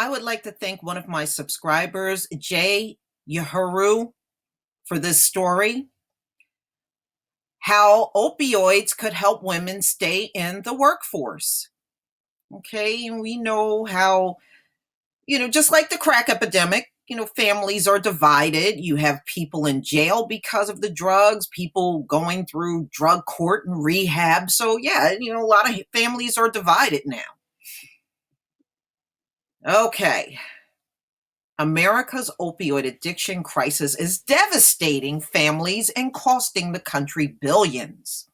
I would like to thank one of my subscribers, Jay Yahuru, for this story. How opioids could help women stay in the workforce. Okay, and we know how, just like the crack epidemic, families are divided. You have people in jail because of the drugs, people going through drug court and rehab. So, yeah, a lot of families are divided now. Okay. America's opioid addiction crisis is devastating families and costing the country billions.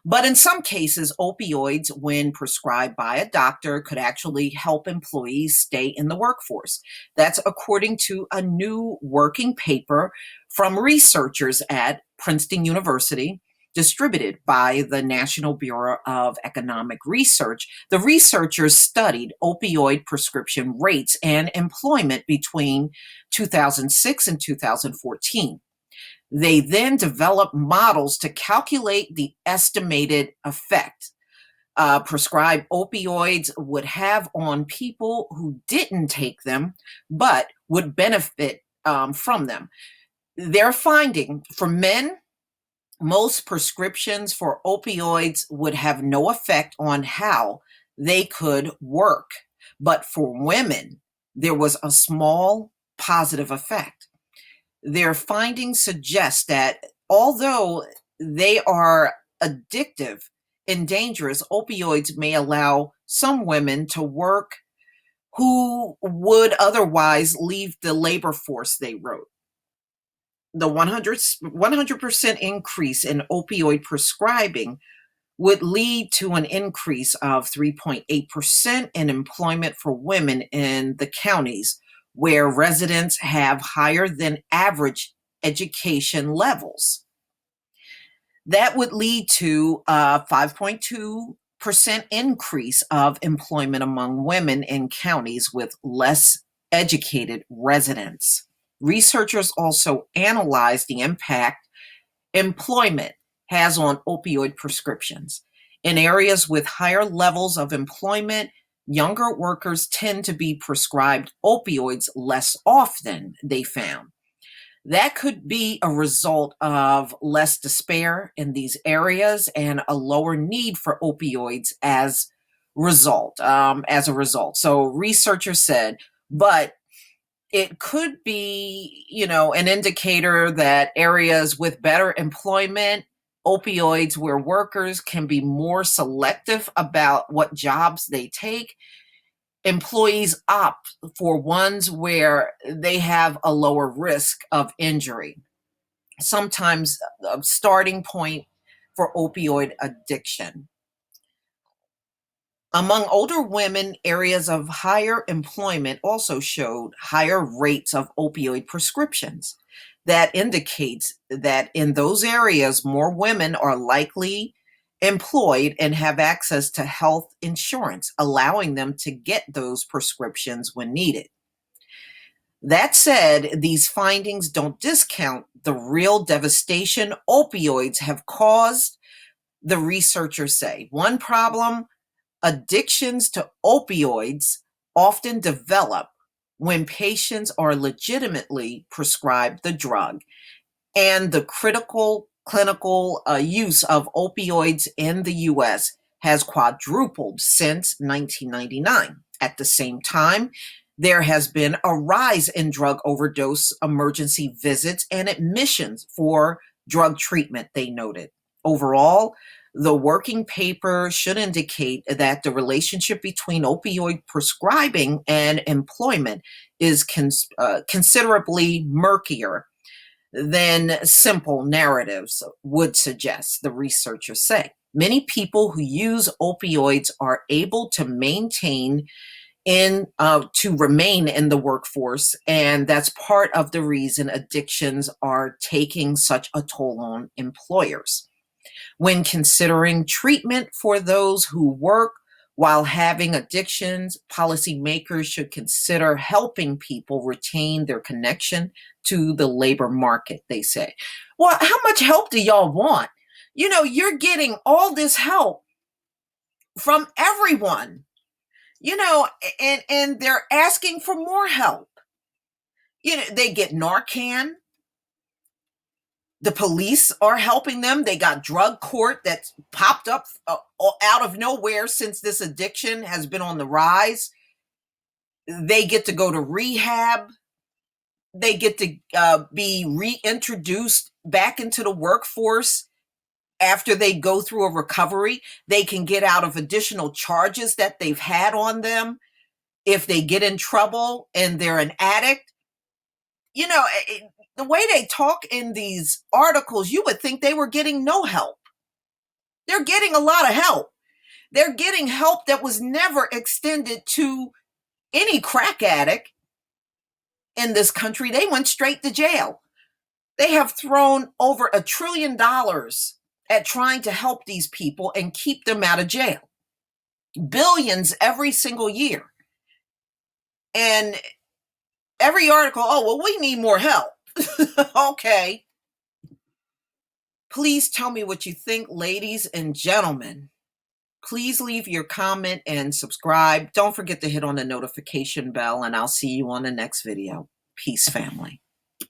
But in some cases, opioids, when prescribed by a doctor, could actually help employees stay in the workforce. That's according to a new working paper from researchers at Princeton University, distributed by the National Bureau of Economic Research. The researchers studied opioid prescription rates and employment between 2006 and 2014. They then developed models to calculate the estimated effect prescribed opioids would have on people who didn't take them but would benefit from them. They're finding for men, most prescriptions for opioids would have no effect on how they could work. But for women, there was a small positive effect. Their findings suggest that although they are addictive and dangerous, opioids may allow some women to work who would otherwise leave the labor force, they wrote. The 100% increase in opioid prescribing would lead to an increase of 3.8% in employment for women in the counties where residents have higher than average education levels. That would lead to a 5.2% increase of employment among women in counties with less educated residents. Researchers also analyzed the impact employment has on opioid prescriptions. In areas with higher levels of employment, younger workers tend to be prescribed opioids less often, they found. That could be a result of less despair in these areas and a lower need for opioids as a result. So researchers said, but it could be, an indicator that areas with better employment, opioids where workers can be more selective about what jobs they take, employees opt for ones where they have a lower risk of injury. Sometimes a starting point for opioid addiction. Among older women, areas of higher employment also showed higher rates of opioid prescriptions. That indicates that in those areas, more women are likely employed and have access to health insurance, allowing them to get those prescriptions when needed. That said, these findings don't discount the real devastation opioids have caused, the researchers say. One problem: addictions to opioids often develop when patients are legitimately prescribed the drug, and the critical clinical use of opioids in the US has quadrupled since 1999. At the same time, there has been a rise in drug overdose emergency visits and admissions for drug treatment, they noted. Overall, the working paper should indicate that the relationship between opioid prescribing and employment is considerably murkier than simple narratives would suggest, the researchers say. Many people who use opioids are able to to remain in the workforce, and that's part of the reason addictions are taking such a toll on employers. When considering treatment for those who work while having addictions, policymakers should consider helping people retain their connection to the labor market, they say. Well, how much help do y'all want? You're getting all this help from everyone. You know, and they're asking for more help. You know, they get Narcan. The police are helping them. They got drug court that's popped up out of nowhere since this addiction has been on the rise. They get to go to rehab. They get to be reintroduced back into the workforce after they go through a recovery. They can get out of additional charges that they've had on them if they get in trouble and they're an addict. You know, the way they talk in these articles, you would think they were getting no help. They're getting a lot of help. They're getting help that was never extended to any crack addict in this country. They went straight to jail. They have thrown over $1 trillion at trying to help these people and keep them out of jail. Billions every single year. And every article, oh, well, we need more help. Okay. Please tell me what you think, ladies and gentlemen. Please leave your comment and subscribe. Don't forget to hit on the notification bell, and I'll see you on the next video. Peace, family.